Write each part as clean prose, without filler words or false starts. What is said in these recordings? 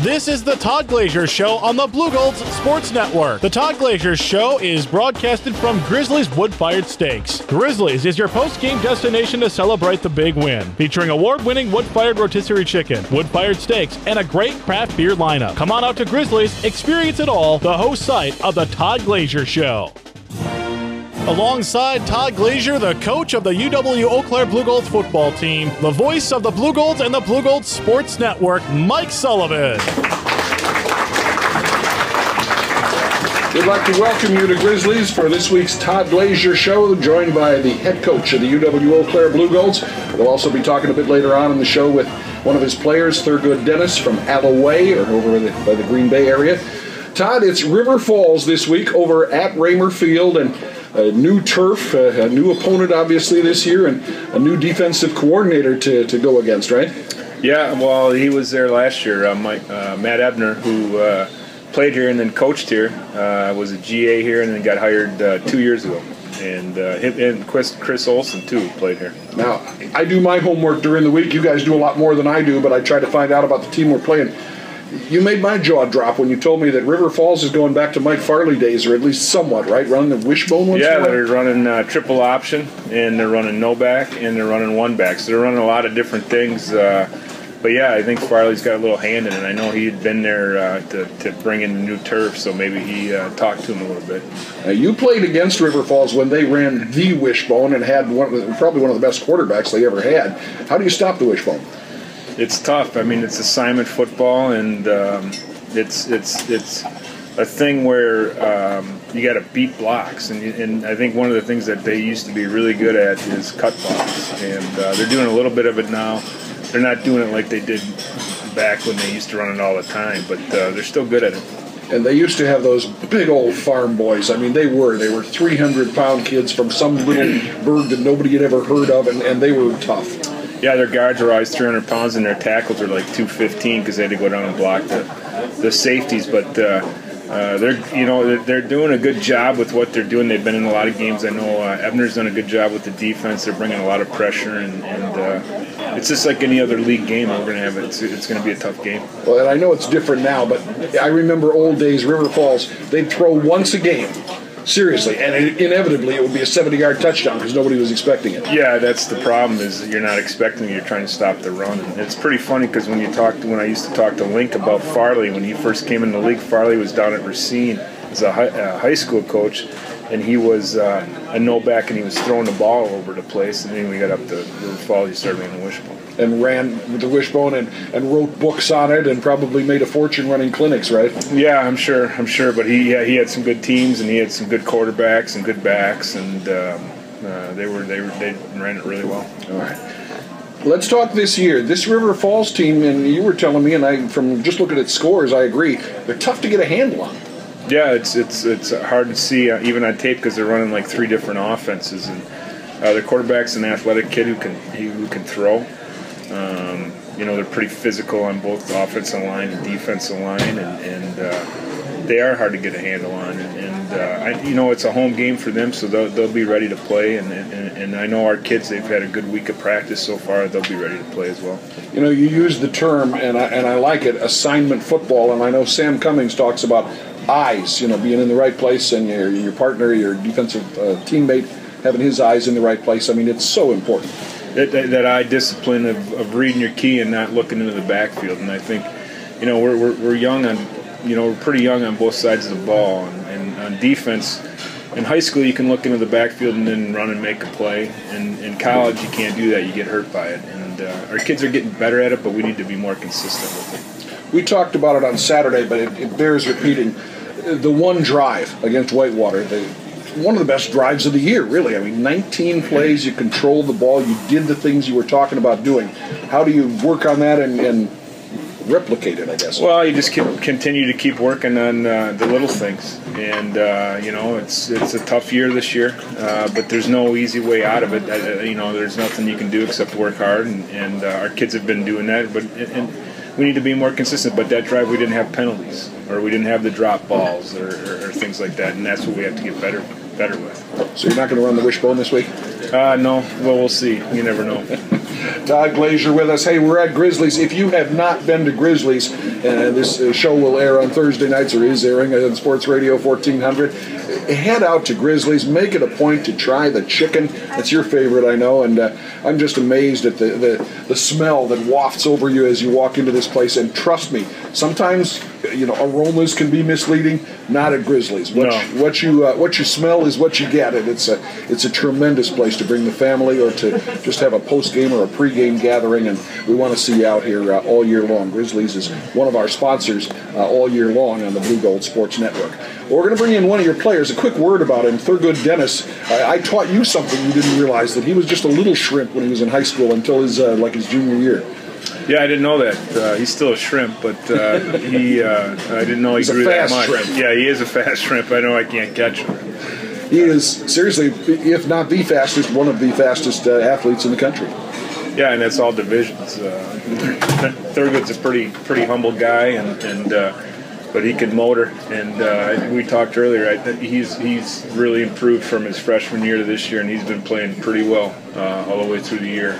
This is the Todd Glaser Show on the Blue Golds Sports Network. The Todd Glaser Show is broadcasted from Grizzlies Wood-Fired Steaks. Grizzlies is your post-game destination to celebrate the big win. Featuring award-winning wood-fired rotisserie chicken, wood-fired steaks, and a great craft beer lineup. Come on out to Grizzlies, experience it all, the host site of the Todd Glaser Show. Alongside Todd Glaser, the coach of the UW-Eau Blue Golds football team, the voice of the Blue Golds and the Blue Golds Sports Network, Mike Sullivan. We'd like to welcome you to Grizzlies for this week's Todd Glaser Show, joined by the head coach of the UW-Eau Blue Golds. We'll also be talking a bit later on in the show with one of his players, Thurgood Dennis from Alloway, or over by the Green Bay area. Todd, it's River Falls this week over at Raymer Field, and a new turf, a new opponent obviously this year, and a new defensive coordinator to go against, right? Yeah, well, he was there last year. Matt Ebner, who played here and then coached here, was a GA here and then got hired 2 years ago. And Chris Olson, too, played here. Now, I do my homework during the week. You guys do a lot more than I do, but I try to find out about the team we're playing. You made my jaw drop when you told me that River Falls is going back to Mike Farley days, or at least somewhat, right? Running the wishbone once in a while? Yeah, they're running triple option, and they're running no back, and they're running one back. So they're running a lot of different things. But yeah, I think Farley's got a little hand in it. I know he had been there to bring in the new turf, so maybe he talked to him a little bit. You played against River Falls when they ran the wishbone and had probably one of the best quarterbacks they ever had. How do you stop the wishbone? It's tough. I mean, it's assignment football, and it's a thing where you got to beat blocks. And I think one of the things that they used to be really good at is cut blocks, and they're doing a little bit of it now. They're not doing it like they did back when they used to run it all the time, but they're still good at it. And they used to have those big old farm boys. I mean, they were 300-pound kids from some little burg that nobody had ever heard of, and they were tough. Yeah, their guards are always 300 pounds, and their tackles are like 215 because they had to go down and block the safeties. But they're doing a good job with what they're doing. They've been in a lot of games. I know Ebner's done a good job with the defense. They're bringing a lot of pressure, and it's just like any other league game. We're going to have it's going to be a tough game. Well, and I know it's different now, but I remember old days. River Falls, they'd throw once a game. Seriously, and inevitably it would be a 70-yard touchdown because nobody was expecting it. Yeah, that's the problem, is you're not expecting it. You're trying to stop the run. And it's pretty funny because when I used to talk to Link about Farley, when he first came in the league, Farley was down at Racine as a high school coach, and he was a no-back, and he was throwing the ball all over the place. And then when we got up to River Falls, he started running the wishbone. And ran with the wishbone and wrote books on it and probably made a fortune running clinics, right? Yeah, I'm sure. But he had some good teams, and he had some good quarterbacks and good backs, and they ran it really well. All right. Let's talk this year. This River Falls team, and you were telling me, from just looking at scores, I agree, they're tough to get a handle on. Yeah, it's hard to see even on tape because they're running like three different offenses, and their quarterback's an athletic kid who can throw. They're pretty physical on both the offensive line and defensive line, and they are hard to get a handle on. It's a home game for them, so they'll be ready to play. And I know our kids, they've had a good week of practice so far. They'll be ready to play as well. You use the term, and I like it, assignment football. And I know Sam Cummings talks about eyes, being in the right place, and your partner, your defensive teammate, having his eyes in the right place. I mean, it's so important. That eye discipline of reading your key and not looking into the backfield. And I think, we're young on, we're pretty young on both sides of the ball. And on defense, in high school you can look into the backfield and then run and make a play. And in college you can't do that. You get hurt by it. And our kids are getting better at it, but we need to be more consistent with it. We talked about it on Saturday, but it bears repeating. The one drive against Whitewater, one of the best drives of the year, really. I mean, 19 plays, you controlled the ball, you did the things you were talking about doing. How do you work on that and replicate it, I guess? Well, you just continue to keep working on the little things. And, it's a tough year this year, but there's no easy way out of it. There's nothing you can do except work hard, and our kids have been doing that. But we need to be more consistent. But that drive, we didn't have penalties, or we didn't have the drop balls or things like that, and that's what we have to get better with. So you're not going to run the wishbone this week? No. Well, we'll see. You never know. Todd Glaser with us. Hey, we're at Grizzlies. If you have not been to Grizzlies, this show will air on Thursday nights, or is airing on Sports Radio 1400. Head out to Grizzlies. Make it a point to try the chicken. That's your favorite, I know, and I'm just amazed at the smell that wafts over you as you walk into this place. And trust me, sometimes aromas can be misleading. Not at Grizzlies. What you smell is what you get, and it's a tremendous place to bring the family or to just have a post game or a pre-game gathering. And we want to see you out here all year long. Grizzlies is one of our sponsors all year long on the Blue Gold Sports Network. Well, we're going to bring in one of your players. A quick word about him, Thurgood Dennis. I taught you something you didn't realize, that he was just a little shrimp when he was in high school until his junior year. Yeah, I didn't know that. He's still a shrimp, but I didn't know he grew that much. Shrimp. Yeah, he is a fast shrimp. I know I can't catch him. He is, seriously, if not the fastest, one of the fastest athletes in the country. Yeah, and that's all divisions. Thurgood's a pretty humble guy, but he can motor. And we talked earlier, he's really improved from his freshman year to this year, and he's been playing pretty well all the way through the year.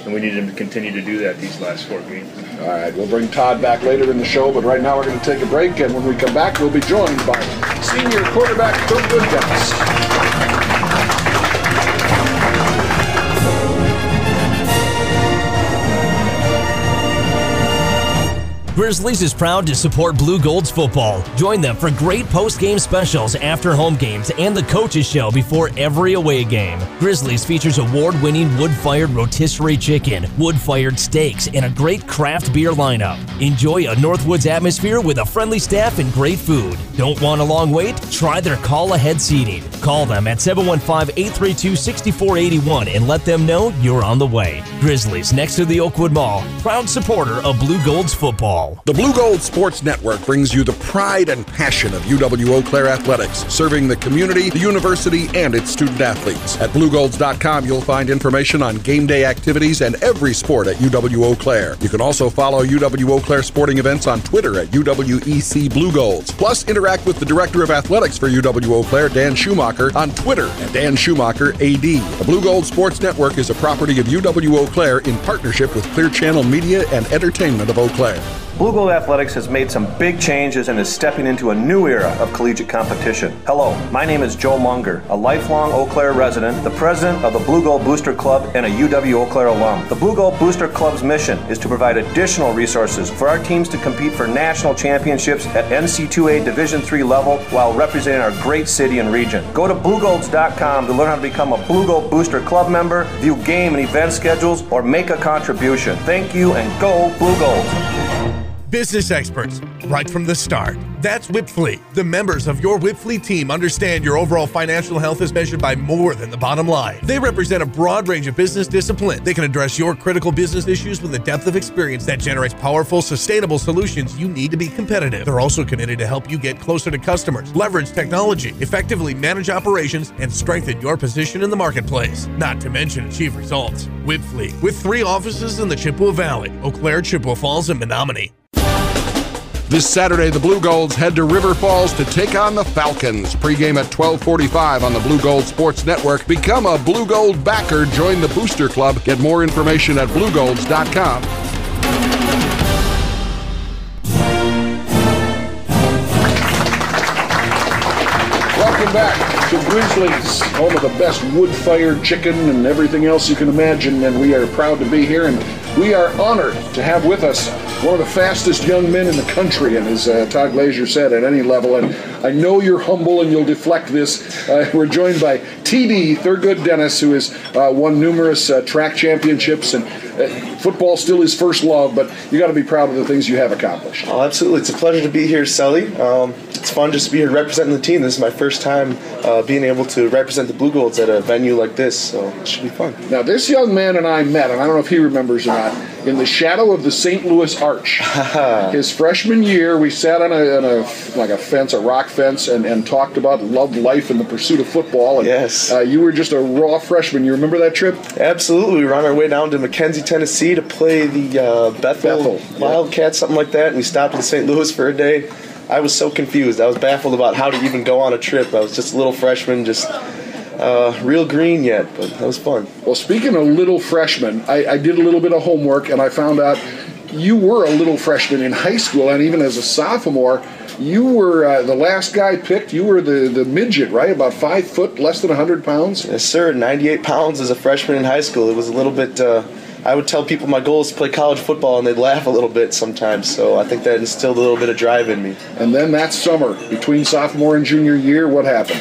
And we need him to continue to do that these last 4 games. All right, we'll bring Todd back later in the show, but right now we're going to take a break, and when we come back, we'll be joined by senior quarterback Thurgood Dennis. Grizzlies is proud to support Blue Gold's football. Join them for great post-game specials after home games and the coaches show before every away game. Grizzlies features award-winning wood-fired rotisserie chicken, wood-fired steaks, and a great craft beer lineup. Enjoy a Northwoods atmosphere with a friendly staff and great food. Don't want a long wait? Try their call-ahead seating. Call them at 715-832-6481 and let them know you're on the way. Grizzlies, next to the Oakwood Mall, proud supporter of Blue Gold's football. The Blue Gold Sports Network brings you the pride and passion of UW-Eau Claire athletics, serving the community, the university, and its student athletes. At BlueGolds.com, you'll find information on game day activities and every sport at UW-Eau Claire. You can also follow UW-Eau Claire sporting events on Twitter at UWEC Blue Golds. Plus, interact with the Director of Athletics for UW-Eau Claire, Dan Schumacher, on Twitter at Dan Schumacher AD. The Blue Gold Sports Network is a property of UW-Eau Claire in partnership with Clear Channel Media and Entertainment of Eau Claire. Blue Gold Athletics has made some big changes and is stepping into a new era of collegiate competition. Hello, my name is Joe Munger, a lifelong Eau Claire resident, the president of the Blue Gold Booster Club, and a UW-Eau Claire alum. The Blue Gold Booster Club's mission is to provide additional resources for our teams to compete for national championships at NC2A Division III level while representing our great city and region. Go to BlueGolds.com to learn how to become a Blue Gold Booster Club member, view game and event schedules, or make a contribution. Thank you, and go Blue Golds. Business experts, right from the start. That's Whipfleet. The members of your Whipfleet team understand your overall financial health is measured by more than the bottom line. They represent a broad range of business discipline. They can address your critical business issues with a depth of experience that generates powerful, sustainable solutions you need to be competitive. They're also committed to help you get closer to customers, leverage technology, effectively manage operations, and strengthen your position in the marketplace. Not to mention achieve results. Whipfleet, with 3 offices in the Chippewa Valley, Eau Claire, Chippewa Falls, and Menominee. This Saturday, the Blue Golds head to River Falls to take on the Falcons. Pre-game at 12:45 on the Blue Gold Sports Network. Become a Blue Gold backer. Join the Booster Club. Get more information at BlueGolds.com. Welcome back to Grizzlies, home of the best wood-fired chicken and everything else you can imagine, and we are proud to be here, and we are honored to have with us one of the fastest young men in the country, and as Todd Glaser said, at any level, and I know you're humble and you'll deflect this. We're joined by TD, Thurgood Dennis, who has won numerous track championships, and football still his first love, but you got to be proud of the things you have accomplished. Oh, absolutely. It's a pleasure to be here, Sully. It's fun just to be here representing the team. This is my first time being able to represent the Blue Golds at a venue like this, so it should be fun. Now, this young man and I met, and I don't know if he remembers or not, in the shadow of the St. Louis Arch. His freshman year, we sat on a fence, a rock fence, and talked about love, life, and the pursuit of football. And, yes. You were just a raw freshman. You remember that trip? Absolutely. We were on our way down to McKenzie, Tennessee to play the Bethel Wildcats, something like that, and we stopped in St. Louis for a day. I was so confused. I was baffled about how to even go on a trip. I was just a little freshman, just real green yet, but that was fun. Well, speaking of little freshmen, I did a little bit of homework, and I found out you were a little freshman in high school, and even as a sophomore, you were the last guy picked. You were the midget, right? About 5 foot, less than 100 pounds? Yes, sir. 98 pounds as a freshman in high school. It was a little bit, I would tell people my goal is to play college football, and they'd laugh a little bit sometimes. So I think that instilled a little bit of drive in me. And then that summer, between sophomore and junior year, what happened?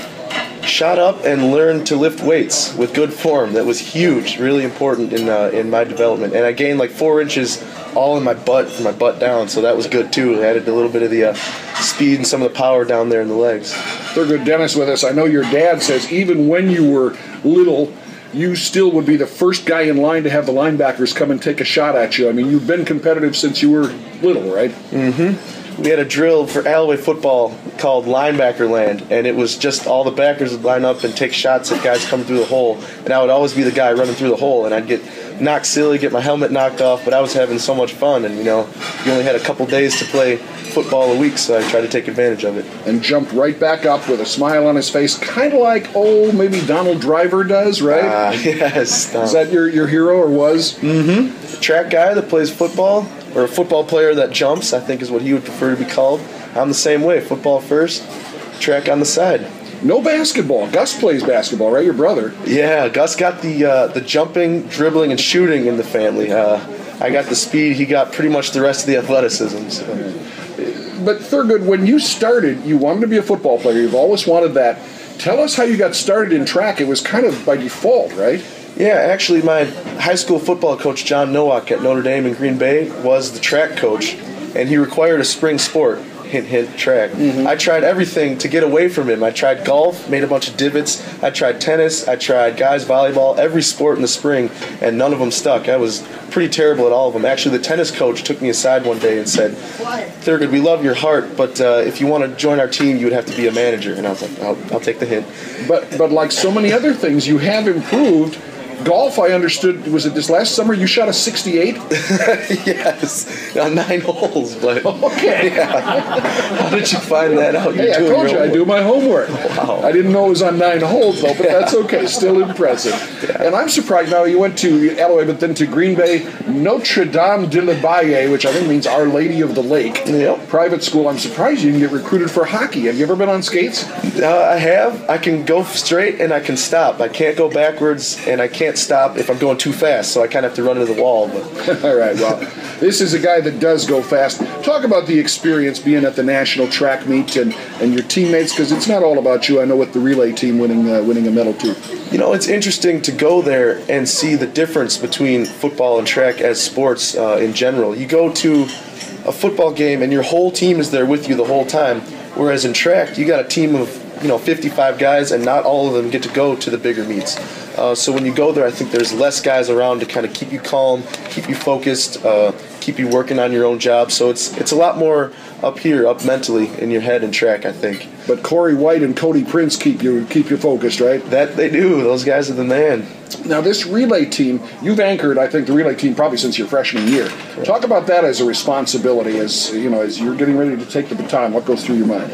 Shot up and learned to lift weights with good form. That was huge, really important in my development. And I gained like 4 inches all in my butt, from my butt down, so that was good too. It added a little bit of the speed and some of the power down there in the legs. Thurgood Dennis with us. I know your dad says even when you were little, you still would be the first guy in line to have the linebackers come and take a shot at you. I mean, you've been competitive since you were little, right? Mm-hmm. We had a drill for Alloway football called Linebacker Land, and it was just all the backers would line up and take shots at guys coming through the hole, and I would always be the guy running through the hole, and I'd get knocked silly, get my helmet knocked off, but I was having so much fun, and you only had a couple days to play football a week, so I tried to take advantage of it. And jumped right back up with a smile on his face, kind of like, maybe Donald Driver does, right? Yes. Is that your hero, or was? Mm-hmm. A track guy that plays football, or a football player that jumps, I think is what he would prefer to be called. I'm the same way, football first, track on the side. No basketball. Gus plays basketball, right? Your brother. Yeah, Gus got the jumping, dribbling, and shooting in the family. I got the speed. He got pretty much the rest of the athleticism. So. But Thurgood, when you started, you wanted to be a football player. You've always wanted that. Tell us how you got started in track. It was kind of by default, right? Yeah, actually, my high school football coach, John Nowak at Notre Dame in Green Bay, was the track coach, and he required a spring sport. Hint, hint, track. Mm-hmm. I tried everything to get away from him. I tried golf, made a bunch of divots. I tried tennis. I tried guys volleyball, every sport in the spring, and none of them stuck. I was pretty terrible at all of them. Actually, the tennis coach took me aside one day and said, "Thurgood, we love your heart, but if you want to join our team, you would have to be a manager." And I was like, I'll take the hint. But like so many other things, you have improved. Golf, I understood, was it this last summer you shot a 68? Yes, on 9 holes. But okay. Yeah. How did you find that out? Hey, I told you I do my homework. Wow. I didn't know it was on 9 holes, though, but that's okay. Still impressive. Yeah. And I'm surprised now you went to Alloway, but then to Green Bay, Notre Dame de la Baye, which I think means Our Lady of the Lake. Yep. Private school. I'm surprised you didn't get recruited for hockey. Have you ever been on skates? I have. I can go straight and I can stop. I can't go backwards and I can't stop if I'm going too fast, so I kind of have to run into the wall. But. All right, well, this is a guy that does go fast. Talk about the experience being at the national track meet and your teammates, because it's not all about you. I know with the relay team winning a medal too. It's interesting to go there and see the difference between football and track as sports in general. You go to a football game and your whole team is there with you the whole time, whereas in track you got a team of 55 guys, and not all of them get to go to the bigger meets. So when you go there, I think there's less guys around to kind of keep you calm, keep you focused, keep you working on your own job. So it's a lot more up here, up mentally in your head in track, I think. But Corey White and Cody Prince keep you focused, right? That they do. Those guys are the man. Now this relay team, you've anchored, I think, the relay team probably since your freshman year. Right. Talk about that as a responsibility, as you're getting ready to take the baton. What goes through your mind?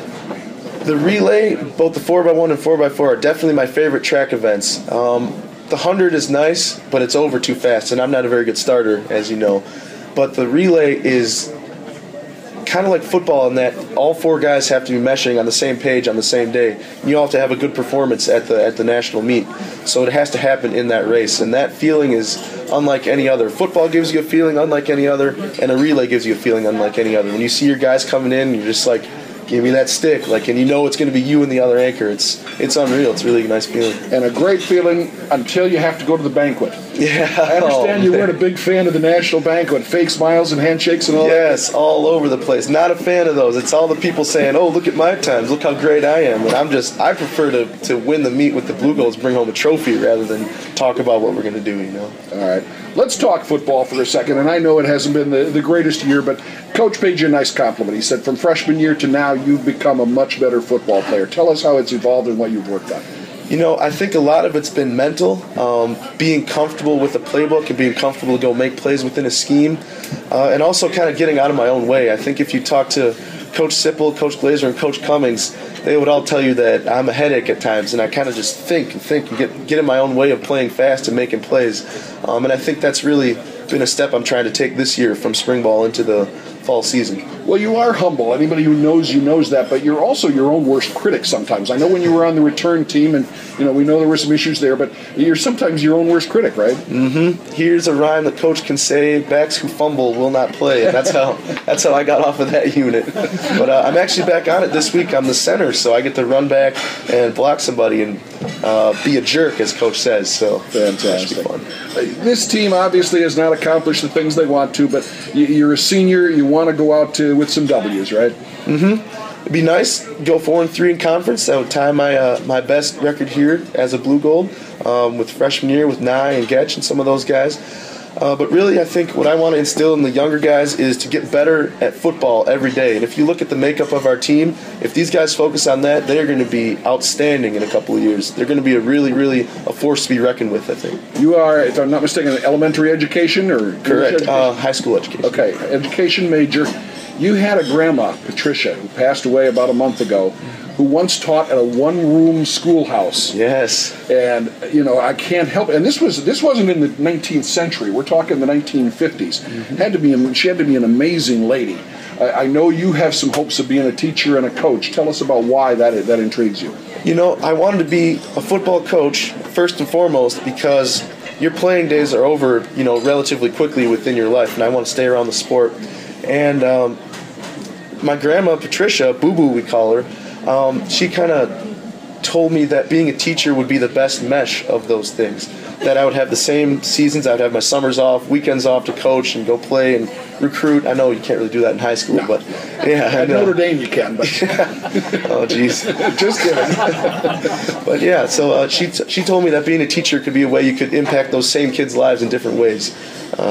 The relay, both the 4x1 and 4x4, are definitely my favorite track events. The 100 is nice, but it's over too fast, and I'm not a very good starter, as you know. But the relay is kind of like football in that all 4 guys have to be meshing on the same page on the same day. You all have to have a good performance at the national meet. So it has to happen in that race, and that feeling is unlike any other. Football gives you a feeling unlike any other, and a relay gives you a feeling unlike any other. When you see your guys coming in, you're just like, give me that stick, and it's going to be you and the other anchor. It's unreal. It's really a nice feeling. And a great feeling until you have to go to the banquet. Yeah. I understand you weren't a big fan of the national banquet. Fake smiles and handshakes and all that. Yes, all over the place. Not a fan of those. It's all the people saying, "Oh, look at my times. Look how great I am." And I prefer to win the meet with the Blue Golds, bring home a trophy rather than talk about what we're going to do, All right. Let's talk football for a second. And I know it hasn't been the greatest year, but Coach paid you a nice compliment. He said from freshman year to now, you've become a much better football player. Tell us how it's evolved and what you've worked on. I think a lot of it's been mental, being comfortable with the playbook and being comfortable to go make plays within a scheme, and also kind of getting out of my own way. I think if you talk to Coach Sipple, Coach Glaser, and Coach Cummings, they would all tell you that I'm a headache at times, and I kind of just think and get in my own way of playing fast and making plays. And I think that's really been a step I'm trying to take this year from spring ball into the fall season. Well, you are humble. Anybody who knows you knows that, but you're also your own worst critic sometimes. I know when you were on the return team, and we know there were some issues there, but you're sometimes your own worst critic, right? Mm-hmm. Here's a rhyme the coach can say: backs who fumble will not play. And that's how I got off of that unit. But I'm actually back on it this week. I'm the center, so I get to run back and block somebody and be a jerk, as coach says. So fantastic. That should be fun. This team obviously has not accomplished the things they want to, but you're a senior. You want to go out with some W's, right? Mm-hmm. It'd be nice to go 4-3 in conference. That would tie my best record here as a Blue Gold with freshman year with Nye and Getch and some of those guys. But really, I think what I want to instill in the younger guys is to get better at football every day. And if you look at the makeup of our team, if these guys focus on that, they're going to be outstanding in a couple of years. They're going to be a force to be reckoned with, I think. You are, if I'm not mistaken, elementary education or? Correct. High school education. Okay, education major. You had a grandma, Patricia, who passed away about a month ago, who once taught at a one-room schoolhouse. Yes. And, I can't help it. And this wasn't in the 19th century. We're talking the 1950s. Mm-hmm. She had to be an amazing lady. I know you have some hopes of being a teacher and a coach. Tell us about why that intrigues you. I wanted to be a football coach first and foremost because your playing days are over, relatively quickly within your life, and I want to stay around the sport. And my grandma, Patricia, Boo Boo we call her, she kind of told me that being a teacher would be the best mesh of those things. That I would have the same seasons, I would have my summers off, weekends off to coach and go play and recruit. I know you can't really do that in high school, but yeah. At Notre Dame you can, but oh geez. Just kidding. But yeah, so she told me that being a teacher could be a way you could impact those same kids' lives in different ways.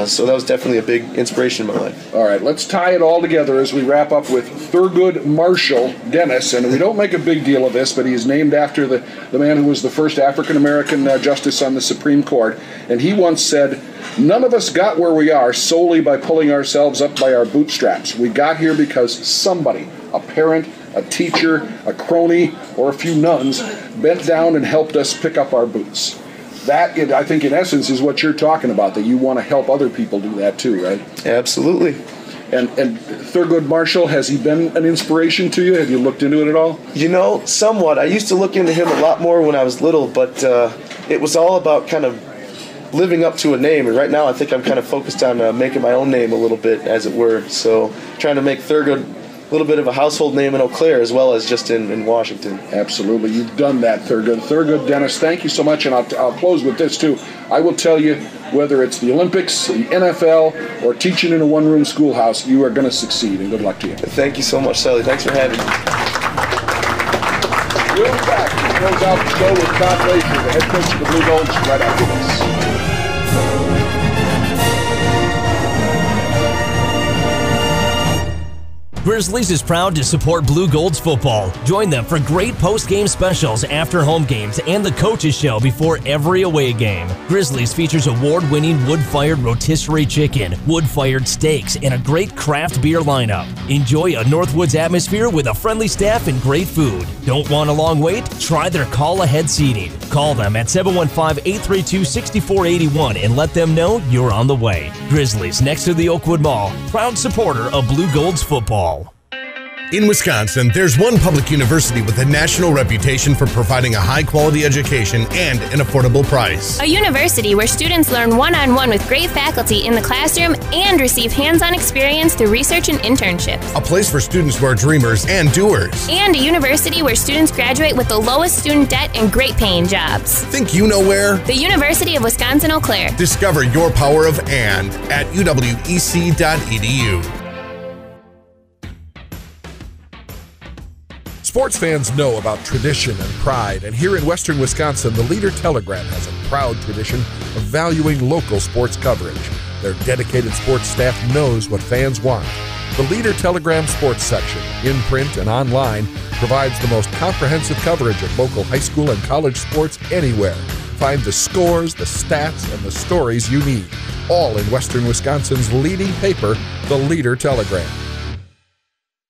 So that was definitely a big inspiration in my life. All right, let's tie it all together as we wrap up with Thurgood Marshall Dennis. And we don't make a big deal of this, but he's named after the man who was the first African-American justice on the Supreme Court. And he once said, "None of us got where we are solely by pulling ourselves up by our bootstraps. We got here because somebody, a parent, a teacher, a crony, or a few nuns, bent down and helped us pick up our boots." That, I think, in essence, is what you're talking about, that you want to help other people do that too, right? Absolutely. And Thurgood Marshall, has he been an inspiration to you? Have you looked into it at all? Somewhat. I used to look into him a lot more when I was little, but it was all about kind of living up to a name. And right now I think I'm kind of focused on making my own name a little bit, as it were. So trying to make Thurgood a little bit of a household name in Eau Claire as well as just in Washington. Absolutely. You've done that, Thurgood. Thurgood, Dennis, thank you so much. And I'll close with this, too. I will tell you, whether it's the Olympics, the NFL, or teaching in a one-room schoolhouse, you are going to succeed, and good luck to you. Thank you so much, Sally. Thanks for having me. We'll be back to close out the show with Todd Glaser, the head coach of the Blue Golds, right after this. Grizzlies is proud to support Blue Golds football. Join them for great post-game specials after home games and the coaches show before every away game. Grizzlies features award-winning wood-fired rotisserie chicken, wood-fired steaks, and a great craft beer lineup. Enjoy a Northwoods atmosphere with a friendly staff and great food. Don't want a long wait? Try their call-ahead seating. Call them at 715-832-6481 and let them know you're on the way. Grizzlies, next to the Oakwood Mall, proud supporter of Blue Golds football. In Wisconsin, there's one public university with a national reputation for providing a high-quality education and an affordable price. A university where students learn one-on-one with great faculty in the classroom and receive hands-on experience through research and internships. A place for students who are dreamers and doers. And a university where students graduate with the lowest student debt and great-paying jobs. Think you know where? The University of Wisconsin-Eau Claire. Discover your power of and at uwec.edu. Sports fans know about tradition and pride, and here in western Wisconsin, the Leader Telegram has a proud tradition of valuing local sports coverage. Their dedicated sports staff knows what fans want. The Leader Telegram sports section, in print and online, provides the most comprehensive coverage of local high school and college sports anywhere. Find the scores, the stats, and the stories you need, all in western Wisconsin's leading paper, the Leader Telegram.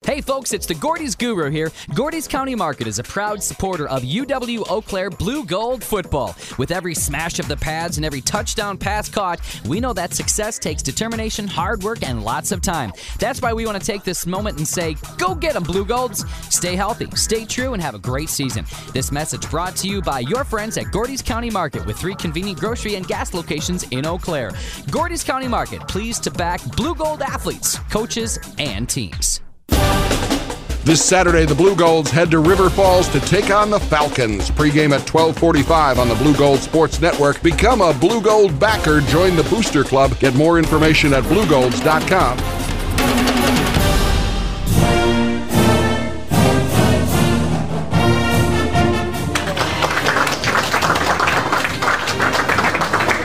Hey Hey folks, it's the Gordy's Guru here. Gordy's County Market is a proud supporter of UW-Eau Claire Blue Gold football. With every smash of the pads and every touchdown pass caught, we know that success takes determination, hard work, and lots of time. That's why we want to take this moment and say, go get them, Blue Golds. Stay healthy, stay true, and have a great season. This message brought to you by your friends at Gordy's County Market with 3 convenient grocery and gas locations in Eau Claire. Gordy's County Market, pleased to back Blue Gold athletes, coaches, and teams. This Saturday, the Blue Golds head to River Falls to take on the Falcons. Pre-game at 12:45 on the Blue Gold Sports Network. Become a Blue Gold backer. Join the Booster Club. Get more information at BlueGolds.com.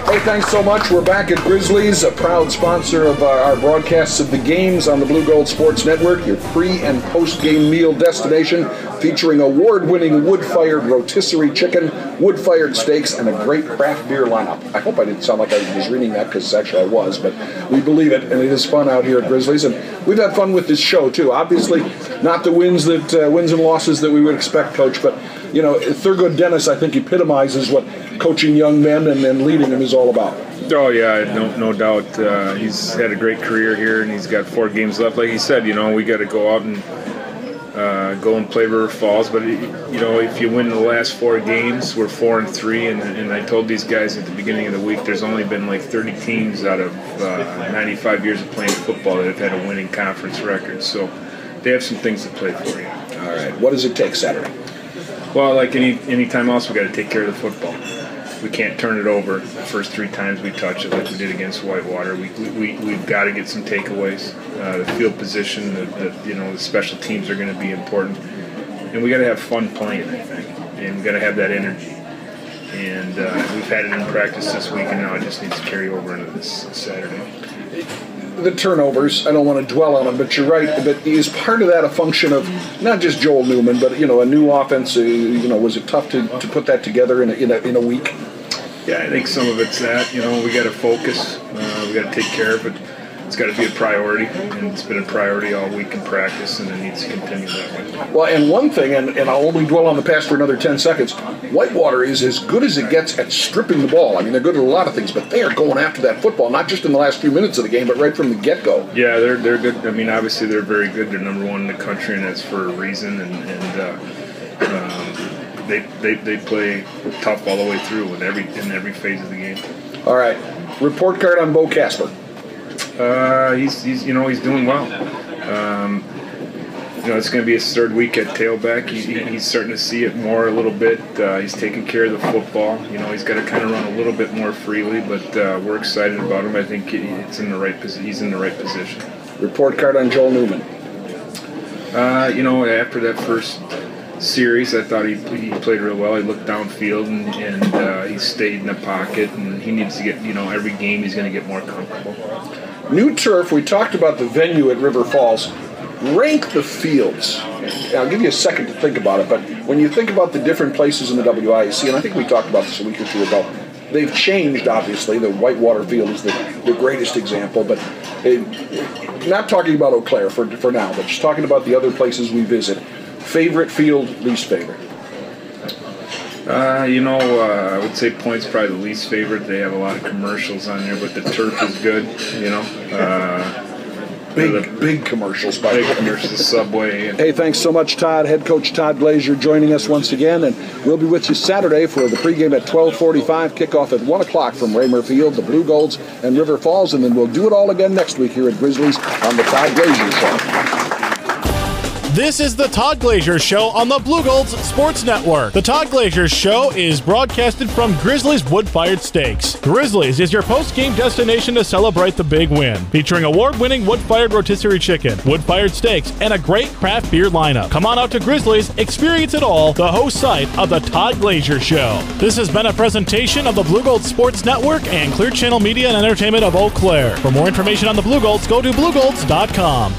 Hey, thanks so much. We're back at Grizzlies, a proud sponsor of our broadcasts of the games on the Blue Gold Sports Network, your pre- and post-game meal destination featuring award-winning wood-fired rotisserie chicken, wood-fired steaks, and a great craft beer lineup. I hope I didn't sound like I was reading that, because actually I was, but we believe it, and it is fun out here at Grizzlies. And we've had fun with this show, too. Obviously, not the wins and losses that we would expect, Coach, but you know, Thurgood Dennis, I think, epitomizes what coaching young men and leading them is all about. Oh, yeah, no doubt. He's had a great career here, and he's got 4 games left. Like he said, you know, we got to go out and go and play River Falls. But, you know, if you win the last 4 games, we're 4-3. And I told these guys at the beginning of the week, there's only been like 30 teams out of 95 years of playing football that have had a winning conference record. So they have some things to play for you. All right. What does it take Saturday? Well, like any time else, we got to take care of the football. We can't turn it over the first 3 times we touch it like we did against Whitewater. We've got to get some takeaways. The field position, the special teams are going to be important, and we got to have fun playing, I think, and we got to have that energy. And we've had it in practice this week, and now it just needs to carry over into this Saturday. The turnovers, I don't want to dwell on them, but you're right. But is part of that a function of not just Joel Newman, but you know, a new offense? You know, was it tough to put that together in a week? Yeah, I think some of it's that. You know, we got to focus. We got to take care of it. It's got to be a priority, and it's been a priority all week in practice, and it needs to continue that way. Well, and one thing, and I'll only dwell on the past for another 10 seconds, Whitewater is as good as it gets at stripping the ball. I mean, they're good at a lot of things, but they are going after that football, not just in the last few minutes of the game, but right from the get-go. Yeah, they're good. I mean, obviously they're very good. They're number 1 in the country, and that's for a reason, they play tough all the way through in every phase of the game. All right, report card on Bo Casper. He's doing well. It's going to be his 3rd week at tailback. He's starting to see it more a little bit. He's taking care of the football. You know, he's got to kind of run a little bit more freely, but we're excited about him. I think he's in the right position. Report card on Joel Newman. After that first series, I thought he played real well. He looked downfield and he stayed in the pocket, and he needs to get, every game he's going to get more comfortable. New turf, we talked about the venue at River Falls. Rank the fields. I'll give you a second to think about it, but when you think about the different places in the WIAC, and I think we talked about this a week or 2 ago, they've changed, obviously. The Whitewater field is the greatest example, but not talking about Eau Claire for now, but just talking about the other places we visit. Favorite field, least favorite? I would say Point's probably the least favorite. They have a lot of commercials on there, but the turf is good, Big commercials, by the way. Big commercials, Subway. Hey, thanks so much, Todd. Head coach Todd Glaser joining us once again, and we'll be with you Saturday for the pregame at 12:45, kickoff at 1 o'clock from Raymer Field, the Blue Golds, and River Falls, and then we'll do it all again next week here at Grizzlies on the Todd Glaser Show. This is the Todd Glaser Show on the Blue Golds Sports Network. The Todd Glaser Show is broadcasted from Grizzlies Wood-Fired Steaks. Grizzlies is your post-game destination to celebrate the big win, featuring award-winning wood-fired rotisserie chicken, wood-fired steaks, and a great craft beer lineup. Come on out to Grizzlies, experience it all, the host site of the Todd Glaser Show. This has been a presentation of the Blue Golds Sports Network and Clear Channel Media and Entertainment of Eau Claire. For more information on the Blue Golds, go to BlueGolds.com.